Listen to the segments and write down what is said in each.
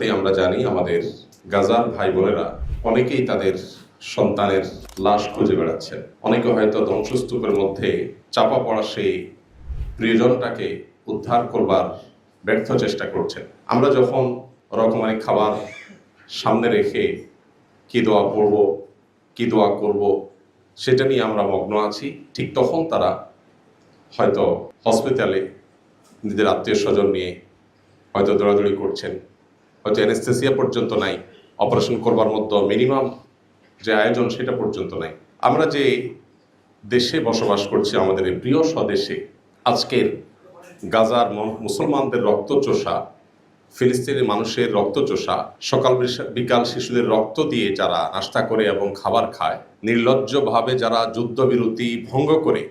সাথে আমরা জানি আমাদের গাজার ভাই বোনেরা অনেকেই তাদের সন্তানের লাশ খুঁজে বেড়াচ্ছেন। অনেকে হয়তো ধ্বংসস্তূপের মধ্যে চাপা পড়া সেই প্রিয়জনটাকে উদ্ধার করবার ব্যর্থ চেষ্টা করছেন। আমরা যখন রকমারি খাবার সামনে রেখে কি দোয়া পড়ব, কি দোয়া করব, সেটা নিয়ে আমরা মগ্ন আছি, ঠিক তখন তারা হয়তো হসপিটালে নিজেদের আত্মীয় স্বজন নিয়ে হয়তো দৌড়াদৌড়ি করছেন, হয়তো অ্যানেস্থেসিয়া পর্যন্ত নাই, অপারেশন করবার মতো মিনিমাম যে আয়োজন সেটা পর্যন্ত নাই। আমরা যে দেশে বসবাস করছি, আমাদের এই প্রিয় স্বদেশে, আজকের গাজার মুসলমানদের রক্তচোষা, ফিলিস্তিনের মানুষের রক্তচোষা, সকাল বিকাল শিশুদের রক্ত দিয়ে যারা নাস্তা করে এবং খাবার খায়, নির্লজ্জভাবে যারা যুদ্ধবিরতি ভঙ্গ করে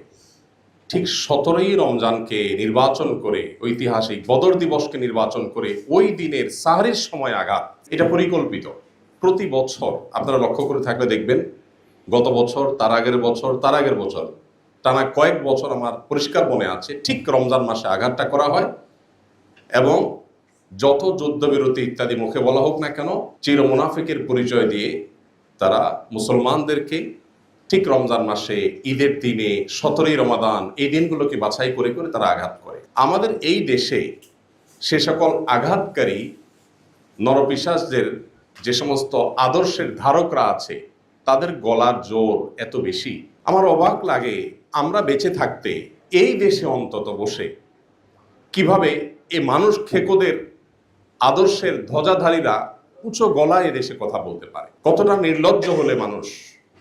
ঠিক 17ই রমজানকে নির্বাচন করে, ঐতিহাসিক বদর দিবসকে নির্বাচন করে ওই দিনের সাহরির সময় আঘাত, এটা পরিকল্পিত। প্রতি বছর আপনারা লক্ষ্য করে থাকলে দেখবেন, গত বছর, তার আগের বছর, তার আগের বছর, টানা কয়েক বছর আমার পরিষ্কার মনে আছে, ঠিক রমজান মাসে আঘাতটা করা হয়। এবং যত যুদ্ধবিরতি ইত্যাদি মুখে বলা হোক না কেন, চির মুনাফিকের পরিচয় দিয়ে তারা মুসলমানদেরকে ঠিক রমজান মাসে, ঈদের দিনে, 17ই রমাদান, এই দিনগুলোকে বাছাই করে করে তারা আঘাত করে। আমাদের এই দেশে সে সকল আঘাতকারী নরপিশাচদের যে সমস্ত আদর্শের ধারকরা আছে, তাদের গলার জোর এত বেশি। আমার অবাক লাগে, আমরা বেঁচে থাকতে এই দেশে অন্তত বসে কিভাবে এই মানুষ খেকোদের আদর্শের ধ্বজাধারীরা উঁচু গলায় এদেশে কথা বলতে পারে। কতটা নির্লজ্জ হলে মানুষ,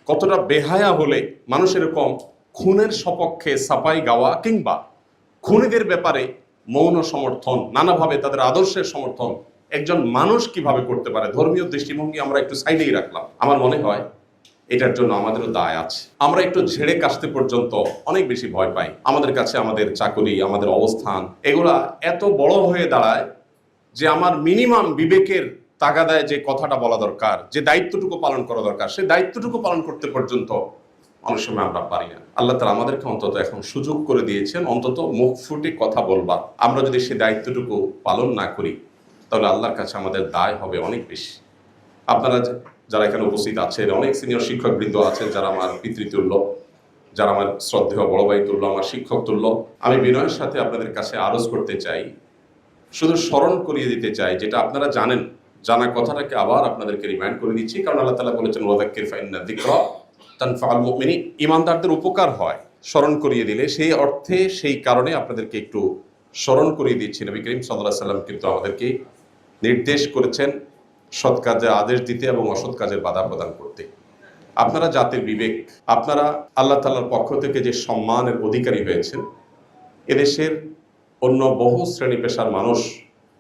কতটা বেহায়া হলে মানুষ এরকম খুনের সপক্ষে সাফাই গাওয়া কিংবা খুনিদের ব্যাপারে মৌন সমর্থন, নানাভাবে তাদের আদর্শের সমর্থন একজন মানুষ কিভাবে করতে পারে। ধর্মীয় দৃষ্টিভঙ্গি আমরা একটু সাইডেই রাখলাম। আমার মনে হয় এটার জন্য আমাদেরও দায় আছে। আমরা একটু ঝেড়ে কাশতে পর্যন্ত অনেক বেশি ভয় পাই। আমাদের কাছে আমাদের চাকরি, আমাদের অবস্থান, এগুলা এত বড় হয়ে দাঁড়ায় যে আমার মিনিমাম বিবেকের তাগাদায় যে কথাটা বলা দরকার, যে দায়িত্বটুকু পালন করা দরকার, সেই দায়িত্বটুকু পালন করতে পর্যন্ত অনেক সময় আমরা পারি না। আল্লাহ তাআলা আমাদেরকে অন্তত এখন সুযোগ করে দিয়েছেন, অন্তত মুখ ফুটে কথা বলবার। আমরা যদি সেই দায়িত্বটুকু পালন না করি, তাহলে আল্লাহর কাছে আমাদের দায় হবে অনেক বেশি। আপনারা যারা এখানে উপস্থিত আছেন, অনেক সিনিয়র শিক্ষকবৃন্দ আছেন যারা আমার পিতৃতুল্য, যারা আমার শ্রদ্ধেয় বড় ভাই তুল্য, আমার শিক্ষক তুল্য, আমি বিনয়ের সাথে আপনাদের কাছে আরজ করতে চাই, শুধু স্মরণ করিয়ে দিতে চাই, যেটা আপনারা জানেন, জানা কথাটাকে আবার আপনাদেরকে রিমাইন্ড করে দিচ্ছি। কারণ আল্লাহ তাআলা বলেছেন, ওয়াযাক্কির ফাইন্না যিকরা তানফাউল মুমিনিন, ঈমানদারদের উপকার হয় স্মরণ করিয়ে দিলে। সেই অর্থে, সেই কারণে আপনাদেরকে একটু স্মরণ করিয়ে দিচ্ছি। নবী করিম সাল্লাল্লাহু আলাইহি ওয়াসাল্লাম কিন্তু আমাদেরকে নির্দেশ করেছেন সৎ কাজে আদেশ দিতে এবং অসৎ কাজের বাধা প্রদান করতে। আপনারা জাতির বিবেক, আপনারা আল্লাহ তাআলার পক্ষ থেকে যে সম্মানের অধিকারী হয়েছেন, এদেশের অন্য বহু শ্রেণী পেশার মানুষ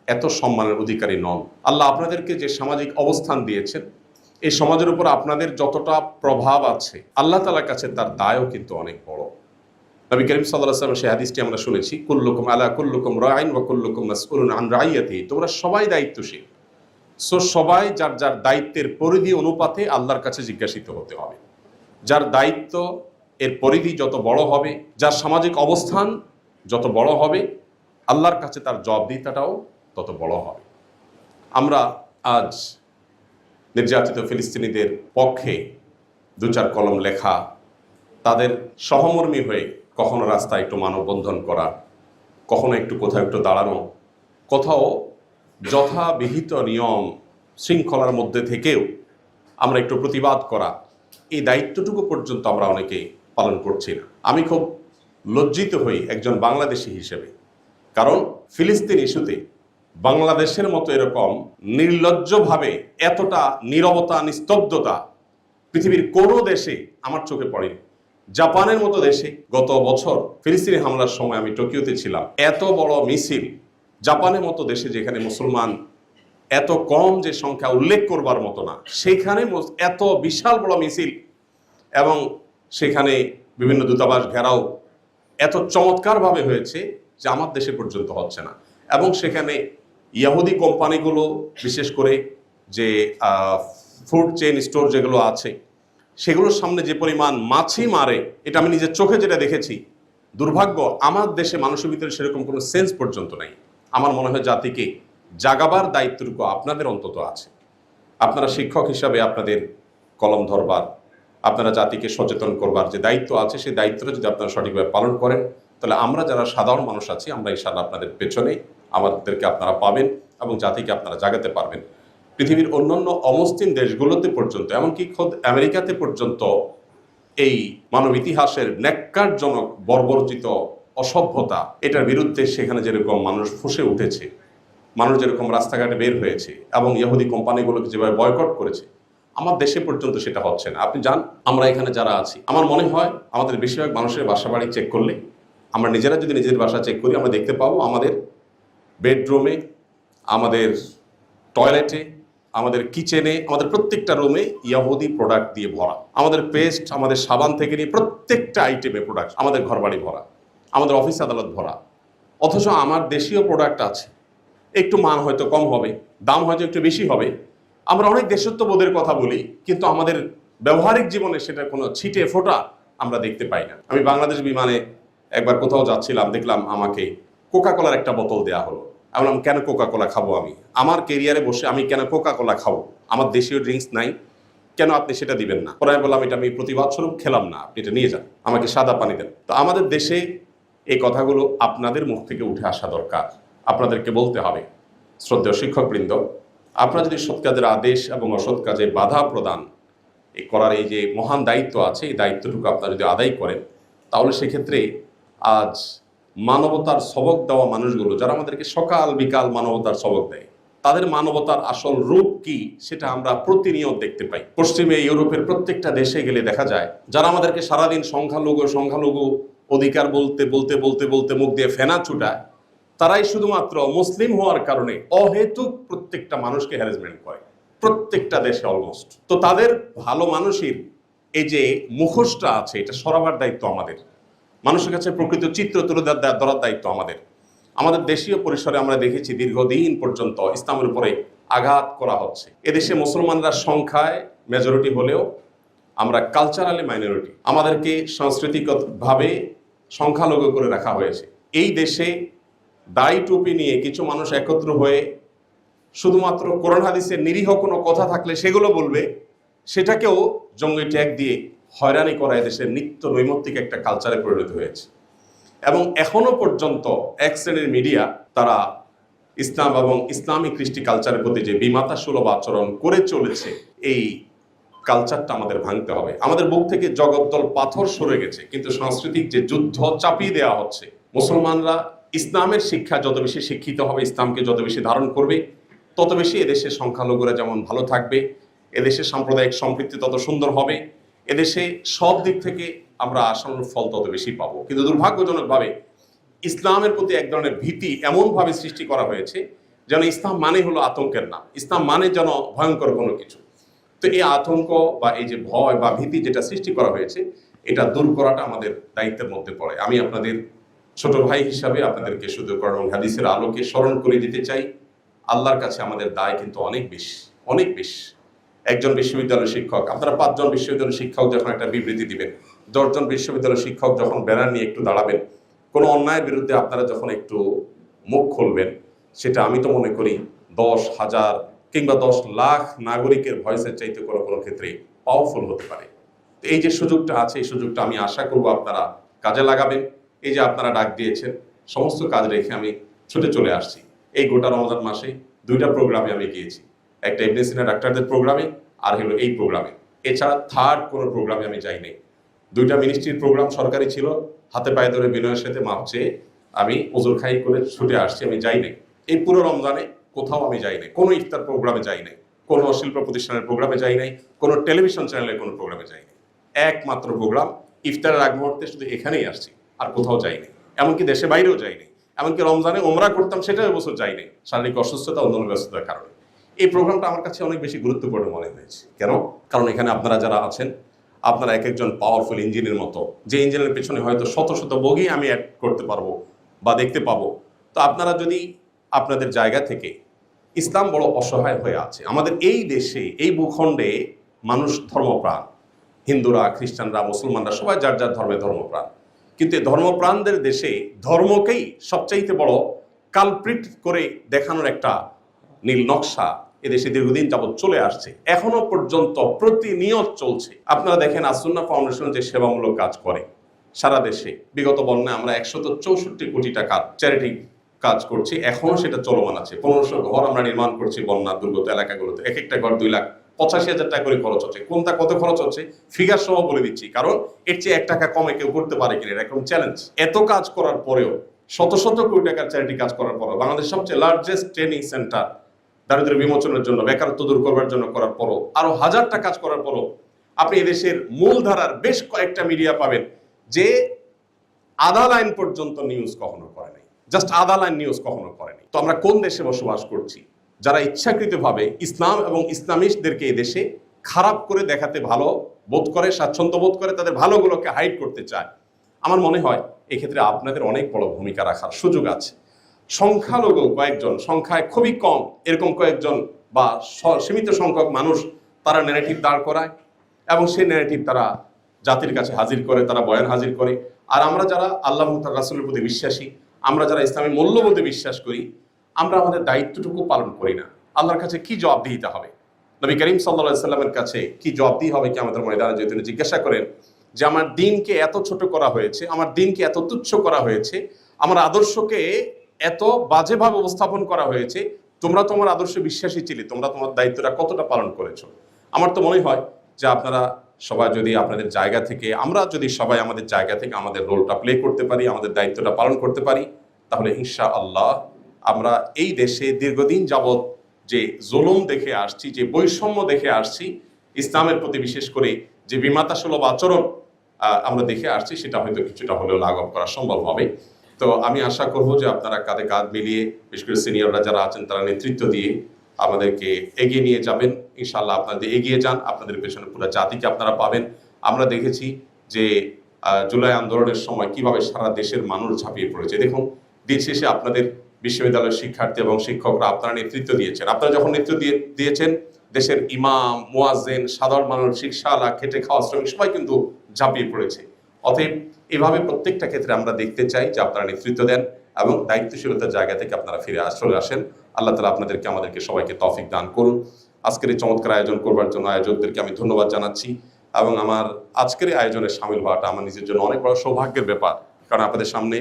এত সম্মানের অধিকারী নন। আল্লাহ আপনাদেরকে যে সামাজিক অবস্থান দিয়েছেন, এই সমাজের উপর আপনাদের যতটা প্রভাব আছে, আল্লাহ তাআলার কাছে তার দায়ও কিন্তু অনেক বড়। নবী করিম সাল্লাল্লাহু আলাইহি ওয়াসাল্লাম সেই হাদিসটি আমরা শুনেছি, কুল্লুকুম আলা কুল্লুকুম রাইন ওয়া কুল্লুকুম মাসউলুন আন রাইয়াতিহি, তোমরা সবাই দায়িত্বশীল। সো সবাই যার যার দায়িত্বের পরিধি অনুপাতে আল্লাহর কাছে জিজ্ঞাসিত হতে হবে। যার দায়িত্ব এর পরিধি যত বড় হবে, যার সামাজিক অবস্থান যত বড় হবে, আল্লাহর কাছে তার জবাবদিহিতাটাও তত বড় হবে। আমরা আজ নির্যাতিত ফিলিস্তিনিদের পক্ষে দু চার কলম লেখা, তাদের সহমর্মী হয়ে কখনো রাস্তায় একটু মানববন্ধন করা, কখনো একটু কোথাও একটু দাঁড়ানো, কোথাও যথাবিহিত নিয়ম শৃঙ্খলার মধ্যে থেকেও আমরা একটু প্রতিবাদ করা, এই দায়িত্বটুকু পর্যন্ত আমরা অনেকে পালন করছি না। আমি খুব লজ্জিত হই একজন বাংলাদেশি হিসেবে, কারণ ফিলিস্তিন ইস্যুতে বাংলাদেশের মতো এরকম নির্লজ্জভাবে এতটা নীরবতা, নিস্তব্ধতা পৃথিবীর কোনো দেশে আমার চোখে পড়েনি। জাপানের মতো দেশে গত বছর ফিলিস্তিনি হামলার সময় আমি টোকিওতে ছিলাম, এত বড় মিছিল জাপানের মতো দেশে, যেখানে মুসলমান এত কম যে সংখ্যা উল্লেখ করবার মতো না, সেখানে এত বিশাল বড় মিছিল, এবং সেখানে বিভিন্ন দূতাবাস ঘেরাও এত চমৎকারভাবে হয়েছে যে আমার দেশে পর্যন্ত হচ্ছে না। এবং সেখানে ইহুদি কোম্পানিগুলো, বিশেষ করে যে ফুড চেইন স্টোর যেগুলো আছে, সেগুলোর সামনে যে পরিমাণ মাছি মারে, এটা আমি নিজের চোখে যেটা দেখেছি, দুর্ভাগ্য আমার দেশে মানুষের ভিতরে সেরকম কোনো সেন্স পর্যন্ত নেই। আমার মনে হয় জাতিকে জাগাবার দায়িত্বটুকু আপনাদের অন্তত আছে। আপনারা শিক্ষক হিসাবে আপনাদের কলম ধরবার, আপনারা জাতিকে সচেতন করবার যে দায়িত্ব আছে, সেই দায়িত্বটা যদি আপনারা সঠিকভাবে পালন করেন, তাহলে আমরা যারা সাধারণ মানুষ আছি, আমরা ইনশাআল্লাহ আপনাদের পেছনে, আমাদেরকে আপনারা পাবেন এবং জাতিকে আপনারা জাগাতে পারবেন। পৃথিবীর অন্যান্য অমুসলিম দেশগুলোতে পর্যন্ত, এমনকি খোদ আমেরিকাতে পর্যন্ত এই মানব ইতিহাসের ন্যাক্কারজনক বর্বরচিত অসভ্যতা, এটার বিরুদ্ধে সেখানে যেরকম মানুষ ফুঁসে উঠেছে, মানুষ যেরকম রাস্তাঘাটে বের হয়েছে এবং ইহুদি কোম্পানিগুলোকে যেভাবে বয়কট করেছে, আমার দেশে পর্যন্ত সেটা হচ্ছে না। আপনি জান, আমরা এখানে যারা আছি, আমার মনে হয় আমাদের বেশিরভাগ মানুষের বাসা বাড়ি চেক করলে, আমরা নিজেরা যদি নিজের বাসা চেক করি, আমরা দেখতে পাবো আমাদের বেডরুমে, আমাদের টয়লেটে, আমাদের কিচেনে, আমাদের প্রত্যেকটা রুমে ইহুদি প্রোডাক্ট দিয়ে ভরা। আমাদের পেস্ট, আমাদের সাবান থেকে নিয়ে প্রত্যেকটা আইটেমে প্রোডাক্ট, আমাদের ঘরবাড়ি ভরা, আমাদের অফিস আদালত ভরা। অথচ আমার দেশীয় প্রোডাক্ট আছে, একটু মান হয়তো কম হবে, দাম হয়তো একটু বেশি হবে। আমরা অনেক দেশত্ববোধের কথা বলি, কিন্তু আমাদের ব্যবহারিক জীবনে সেটা কোনো ছিটে ফোঁটা আমরা দেখতে পাই না। আমি বাংলাদেশ বিমানে একবার কোথাও যাচ্ছিলাম, দেখলাম আমাকে কোকা কোলার একটা বোতল দেওয়া হলো। আমি বললাম, কেন কোকা কোলা খাবো? আমি আমার কেরিয়ারে বসে আমি কেন কোকা কোলা খাবো? আমার দেশীয় ড্রিঙ্কস নাই, কেন আপনি সেটা দিবেন না? পরে আমি বললাম, এটা আমি প্রতিবাদ স্বরূপ খেলাম না, আপনি এটা নিয়ে যান, আমাকে সাদা পানি দেন। তো আমাদের দেশে এই কথাগুলো আপনাদের মুখ থেকে উঠে আসা দরকার। আপনাদেরকে বলতে হবে, শ্রদ্ধেয় শিক্ষকবৃন্দ, আপনারা যদি সৎ কাজের আদেশ এবং অসৎ কাজে বাধা প্রদান করার এই যে মহান দায়িত্ব আছে, এই দায়িত্বটুকু আপনারা যদি আদায় করেন, তাহলে সেক্ষেত্রে আজ মানবতার সবক দেওয়া মানুষগুলো, যারা আমাদেরকে সকাল বিকাল মানবতার সবক দেয়, তাদের মানবতার আসল রূপ কি সেটা আমরা প্রতিনিয়ত দেখতে পাই। পশ্চিমে ইউরোপের প্রত্যেকটা দেশে গেলে দেখা যায়, যারা আমাদেরকে সারাদিন সংখ্যালঘু অধিকার বলতে বলতে বলতে বলতে মুখ দিয়ে ফেনা ছুটায়, তারাই শুধুমাত্র মুসলিম হওয়ার কারণে অহেতুক প্রত্যেকটা মানুষকে হ্যারাসমেন্ট করে, প্রত্যেকটা দেশে অলমোস্ট। তো তাদের ভালো মানুষের এই যে মুখোশটা আছে, এটা সরাবার দায়িত্ব আমাদের। মানুষের কাছে প্রকৃত চিত্র তুলে ধরার দায়িত্ব আমাদের। আমাদের দেশীয় পরিসরে আমরা দেখেছি দীর্ঘদিন পর্যন্ত ইসলামের উপরে আঘাত করা হচ্ছে। এদেশে মুসলমানরা সংখ্যায় মেজরিটি হলেও আমরা কালচারালি মাইনরিটি। আমাদেরকে সাংস্কৃতিকভাবে সংখ্যালঘু করে রাখা হয়েছে। এই দেশে দাড়ি টুপি নিয়ে কিছু মানুষ একত্র হয়ে শুধুমাত্র কোরআন হাদিসের নিরীহ কোনো কথা থাকলে সেগুলো বলবে, সেটাকেও জঙ্গি ট্যাগ দিয়ে হয়রানি করা এদেশের নিত্য নৈমিত্তিক একটা কালচারে পরিণত হয়েছে। এবং এখনো পর্যন্ত এক শ্রেণীর মিডিয়া, তারা ইসলাম এবং ইসলামী কৃষ্টি কালচারের প্রতি যে বিমাতা সুলভ আচরণ করে চলেছে, এই কালচারটা আমাদের ভাঙতে হবে। আমাদের বুক থেকে জগদ্দল পাথর সরে গেছে, কিন্তু সাংস্কৃতিক যে যুদ্ধ চাপিয়ে দেওয়া হচ্ছে, মুসলমানরা ইসলামের শিক্ষা যত বেশি শিক্ষিত হবে, ইসলামকে যত বেশি ধারণ করবে, তত বেশি এদেশের সংখ্যালঘুরা যেমন ভালো থাকবে, এদেশের সাম্প্রদায়িক সম্পৃক্তি তত সুন্দর হবে, এদেশে সব দিক থেকে আমরা আশানুরূপ ফল তত বেশি পাবো। কিন্তু দুর্ভাগ্যজনকভাবে ইসলামের প্রতি এক ধরনের ভীতি এমনভাবে সৃষ্টি করা হয়েছে যেন ইসলাম মানে হলো আতঙ্কের নাম, ইসলাম মানে যেন ভয়ঙ্কর কোনো কিছু। তো এই আতঙ্ক বা এই যে ভয় বা ভীতি যেটা সৃষ্টি করা হয়েছে, এটা দূর করাটা আমাদের দায়িত্বের মধ্যে পড়ে। আমি আপনাদের ছোট ভাই হিসাবে আপনাদেরকে শুধু কোরআন এবং হাদিসের আলোকে স্মরণ করে দিতে চাই, আল্লাহর কাছে আমাদের দায় কিন্তু অনেক বেশি, অনেক বেশি। একজন বিশ্ববিদ্যালয় শিক্ষক, আপনারা 5 জন বিশ্ববিদ্যালয় শিক্ষক যখন একটা বিবৃতি দিবেন, 10 জন বিশ্ববিদ্যালয় শিক্ষক যখন ব্যানার নিয়ে একটু দাঁড়াবেন, কোনো অন্যায়ের বিরুদ্ধে আপনারা যখন একটু মুখ খুলবেন, সেটা আমি তো মনে করি 10,000 কিংবা 10 লাখ নাগরিকের ভয়েসের চাইতে কোনো কোনো ক্ষেত্রে পাওয়ারফুল হতে পারে। তো এই যে সুযোগটা আছে, এই সুযোগটা আমি আশা করব আপনারা কাজে লাগাবেন। এই যে আপনারা ডাক দিয়েছেন, সমস্ত কাজ রেখে আমি ছুটে চলে আসছি। এই গোটা রমজান মাসে 2টা প্রোগ্রামে আমি গিয়েছি, একটা ইবনে সিনা ডাক্তারদের প্রোগ্রামে, আর হলো এই প্রোগ্রামে। এছাড়া থার্ড কোনো প্রোগ্রামে আমি যাই নাই। 2টা মিনিস্ট্রির প্রোগ্রাম সরকারি ছিল, হাতে পায়ে ধরে বিনয়ের সাথে মাপ চেয়ে আমি ওজোর খাই করে ছুটে আসছি, আমি যাই নাই। এই পুরো রমজানে কোথাও আমি যাই নাই, কোনো ইফতার প্রোগ্রামে যাই নাই, কোনো শিল্প প্রতিষ্ঠানের প্রোগ্রামে যাই নাই, কোনো টেলিভিশন চ্যানেলের কোনো প্রোগ্রামে যাই নাই। একমাত্র প্রোগ্রাম ইফতারের আগ মুহূর্তে শুধু এখানেই আসছি, আর কোথাও যাই নাই। এমনকি দেশে বাইরেও যাই নাই। এমনকি রমজানে ওমরা করতাম, সেটাও এবছর যাই নাই, শারীরিক অসুস্থতা, অন্যান্য ব্যস্ততার কারণে। এই প্রোগ্রামটা আমার কাছে অনেক বেশি গুরুত্বপূর্ণ মনে হয়েছে। কেন? কারণ এখানে আপনারা যারা আছেন, আপনারা এক একজন পাওয়ারফুল ইঞ্জিনের মতো, যে ইঞ্জিনের পেছনে হয়তো শত শত বগি আমি অ্যাড করতে পারবো বা দেখতে পাবো। তো আপনারা যদি আপনাদের জায়গা থেকে, ইসলাম বড় অসহায় হয়ে আছে আমাদের এই দেশে, এই ভূখণ্ডে মানুষ ধর্মপ্রাণ, হিন্দুরা, খ্রিস্টানরা, মুসলমানরা সবাই যার যার ধর্মে ধর্মপ্রাণ, কিন্তু এই ধর্মপ্রাণদের দেশে ধর্মকেই সবচাইতে বড় কালপ্রিট করে দেখানোর একটা নীল নকশা এদেশে দীর্ঘদিন যাবৎ চলে আসছে, এখনো পর্যন্ত প্রতিনিয়ত চলছে। আপনারা দেখেন আসুন্নাহ ফাউন্ডেশন যে সেবামূলক কাজ করে সারা দেশে, বিগত বন্যায় আমরা 164 কোটি টাকা চ্যারিটি কাজ করছি, এখনো সেটা চলমান আছে। 1500 ঘর আমরা নির্মাণ করছি বন্যা দুর্গত এলাকাগুলোতে, এক একটা ঘর 2,85,000 টাকা করে খরচ হচ্ছে। কোনটা কত খরচ হচ্ছে ফিগার সহ বলে দিচ্ছি, কারণ এর চেয়ে 1 টাকা কমে কেউ করতে পারে কিনা এরকম চ্যালেঞ্জ। এত কাজ করার পরেও, শত শত কোটি টাকার চ্যারিটি কাজ করার পরেও, বাংলাদেশের সবচেয়ে লার্জেস্ট ট্রেনিং সেন্টার দারিদ্র্য বিমোচনের জন্য, বেকারত্ব দূর করবার জন্য করার পরও, আরো হাজারটা কাজ করার পরও আপনি এদেশের মূলধারার বেশ কয়েকটা মিডিয়া পাবেন যে আধা লাইন পর্যন্ত নিউজ কখনো করে নাই, জাস্ট আধা লাইন নিউজ কখনো করেনি। তো আমরা কোন দেশে বসবাস করছি যারা ইচ্ছাকৃতভাবে ইসলাম এবং ইসলামিস্টদেরকে এই দেশে খারাপ করে দেখাতে ভালো বোধ করে, স্বাচ্ছন্দ্য বোধ করে, তাদের ভালোগুলোকে হাইড করতে চায়? আমার মনে হয় এক্ষেত্রে আপনাদের অনেক বড় ভূমিকা রাখার সুযোগ আছে। সংখ্যালঘু কয়েকজন, সংখ্যায় খুবই কম এরকম কয়েকজন বা সীমিত সংখ্যক মানুষ তারা ন্যারেটিভ দাঁড় করায় এবং সেই ন্যারেটিভ তারা জাতির কাছে হাজির করে, তারা বয়ান হাজির করে। আর আমরা যারা আল্লাহ এবং তার রাসূলের প্রতি বিশ্বাসী, আমরা যারা ইসলামী মূল্যবোধে বিশ্বাস করি, আমরা আমাদের দায়িত্বটুকু পালন করি না। আল্লাহর কাছে কি জবাবদিহিতা হবে? নবী করিম সাল্লাল্লাহু আলাইহি সাল্লামের কাছে কি জবাবদিহি হবে কিয়ামতের ময়দানে? যদি তিনি জিজ্ঞাসা করেন যে আমার দিনকে এত ছোট করা হয়েছে, আমার দিনকে এত তুচ্ছ করা হয়েছে, আমার আদর্শকে এত বাজেভাবে উপস্থাপন করা হয়েছে, তোমরা তোমার আদর্শে বিশ্বাসী ছিলে, তোমরা তোমার দায়িত্বটা কতটা পালন করেছো? আমার তো মনে হয় যে আপনারা সবাই যদি আপনাদের জায়গা থেকে, আমরা যদি সবাই আমাদের জায়গা থেকে আমাদের রোলটা প্লে করতে পারি, আমাদের দায়িত্বটা পালন করতে পারি, তাহলে ইনশাআল্লাহ আমরা এই দেশে দীর্ঘদিন যাবৎ যে জুলুম দেখে আসছি, যে বৈষম্য দেখে আসছি, ইসলামের প্রতি বিশেষ করে যে বিমাতাসুলভ আচরণ আমরা দেখে আসছি, সেটা হয়তো কিছুটা হলেও লাঘব করা সম্ভব হবে। তো আমি আশা করব যে আপনারা কাঁধে কাঁধ মিলিয়ে, বিশেষ করে সিনিয়ররা যারা আছেন তারা নেতৃত্ব দিয়ে আমাদেরকে এগিয়ে নিয়ে যাবেন। ইনশাআল্লাহ আপনাদের এগিয়ে যান, আপনাদের পেছনে পুরো জাতিকে আপনারা পাবেন। আমরা দেখেছি যে জুলাই আন্দোলনের সময় কিভাবে সারা দেশের মানুষ ঝাঁপিয়ে পড়েছে। দেখুন, দিন শেষে আপনাদের বিশ্ববিদ্যালয়ের শিক্ষার্থী এবং শিক্ষকরা আপনারা নেতৃত্ব দিয়েছেন। আপনারা যখন নেতৃত্ব দিয়েছেন, দেশের ইমাম, মুয়াজ্জিন, সাধারণ মানুষ, রিকশাওয়ালা, খেটে খাওয়া শ্রমিক সবাই কিন্তু ঝাঁপিয়ে পড়েছে। অতএব এভাবে প্রত্যেকটা ক্ষেত্রে আমরা দেখতে চাই যে আপনারা নেতৃত্ব দেন এবং দায়িত্বশীলতার জায়গা থেকে আপনারা ফিরে চলে আসেন। আল্লাহ তাআলা আপনাদেরকে, আমাদেরকে সবাইকে তৌফিক দান করুন। আজকের এই চমৎকার আয়োজন করবার জন্য আয়োজকদেরকে আমি ধন্যবাদ জানাচ্ছি এবং আমার আজকের এই আয়োজনে সামিল হওয়াটা আমার নিজের জন্য অনেক বড় সৌভাগ্যের ব্যাপার, কারণ আপনাদের সামনে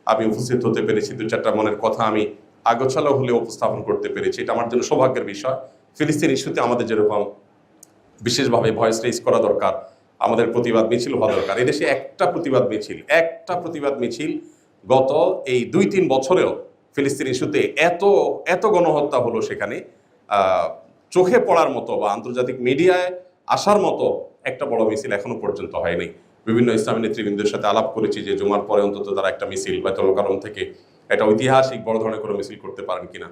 আমি উপস্থিত হতে পেরেছি, 2-4টা মনের কথা আমি আগোছালো হলেও উপস্থাপন করতে পেরেছি। এটা আমার জন্য সৌভাগ্যের বিষয়। ফিলিস্তিন ইস্যুতে আমাদের যেরকম বিশেষভাবে ভয়েস রেজ করা দরকার, আমাদের প্রতিবাদ মিছিল হওয়া দরকার। এদেশে একটা প্রতিবাদ মিছিল গত এই 2-3 বছরেও ফিলিস্তিন ইস্যুতে এত গণহত্যা হলো, সেখানে চোখে পড়ার মতো বা আন্তর্জাতিক মিডিয়ায় আসার মতো একটা বড় মিছিল এখনো পর্যন্ত হয়নি। বিভিন্ন ইসলামী নেতৃবৃন্দের সাথে আলাপ করেছি যে জুমার পরে অন্তত তারা একটা মিছিল বাইতুল মোকাররম থেকে একটা ঐতিহাসিক বড় ধরনের করে মিছিল করতে পারেন কিনা।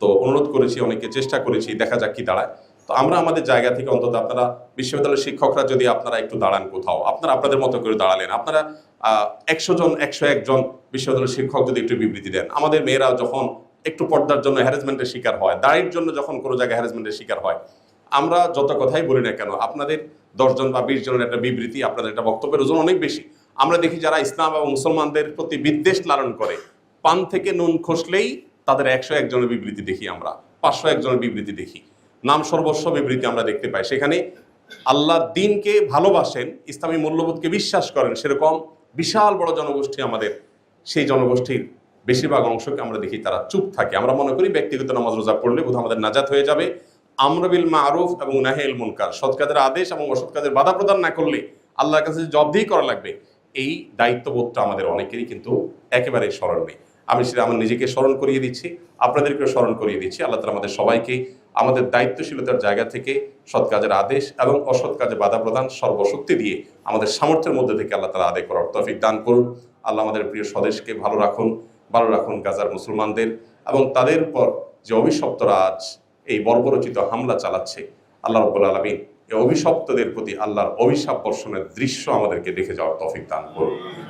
তো অনুরোধ করেছি, অনেকে চেষ্টা করেছি, দেখা যাক কি দাঁড়ায়। তো আমরা আমাদের জায়গা থেকে অন্তত, আপনারা বিশ্ববিদ্যালয়ের শিক্ষকরা যদি আপনারা একটু দাঁড়ান কোথাও, আপনারা আপনাদের মতো করে দাঁড়ালেন, আপনারা 100 জন 101 জন বিশ্ববিদ্যালয়ের শিক্ষক যদি একটু বিবৃতি দেন, আমাদের মেয়েরা যখন একটু পর্দার জন্য হ্যারাসমেন্টের শিকার হয়, দাড়ির জন্য যখন কোনো জায়গায় হ্যারাসমেন্টের শিকার হয়, আমরা যত কথাই বলি না কেন, আপনাদের 10 জন বা 20 জনের একটা বিবৃতি, আপনাদের একটা বক্তব্যের ওজন অনেক বেশি। আমরা দেখি যারা ইসলাম এবং মুসলমানদের প্রতি বিদ্বেষ লালন করে, পান থেকে নুন খসলেই তাদের 101 জনের বিবৃতি দেখি, আমরা 501 জনের বিবৃতি দেখি, নাম সর্বস্ব বিবৃতি আমরা দেখতে পাই। সেখানে আল্লাহর দ্বীনকে ভালোবাসেন, ইসলামী মূল্যবোধকে বিশ্বাস করেন, সেরকম বিশাল বড় জনগোষ্ঠী আমাদের, সেই জনগোষ্ঠীর বেশিরভাগ অংশকে আমরা দেখি তারা চুপ থাকে। আমরা মনে করি ব্যক্তিগত নামাজ রোজা পড়লে বোধহয় আমাদের নাজাত হয়ে যাবে। আমর বিল মারুফ এবং নাহি আনিল মুনকার, সৎ কাজের আদেশ এবং অসৎ কাজের বাধা প্রদান না করলে আল্লাহর কাছে জবাবদিহি করা লাগবে, এই দায়িত্ববোধটা আমাদের অনেকেরই কিন্তু একেবারেই স্মরণ নেই। আমি সেটা আমার নিজেকে স্মরণ করিয়ে দিচ্ছি, আপনাদেরকেও স্মরণ করিয়ে দিচ্ছি। আল্লাহ তাআলা আমাদের সবাইকে আমাদের দায়িত্বশীলতার জায়গা থেকে সৎ কাজের আদেশ এবং অসৎ কাজে বাধা প্রদান সর্বশক্তি দিয়ে আমাদের সামর্থ্যের মধ্যে থেকে আল্লাহ তাআলা আদায় করার তৌফিক দান করুন। আল্লাহ আমাদের প্রিয় স্বদেশকে ভালো রাখুন গাজার মুসলমানদের এবং তাদের উপর যে অভিশপ্তরা আজ এই বর্বরচিত হামলা চালাচ্ছে, আল্লাহ রাব্বুল আলামিন এই অভিশপ্তদের প্রতি আল্লাহর অভিশাপ বর্ষণের দৃশ্য আমাদেরকে দেখে যাওয়ার তৌফিক দান করুন।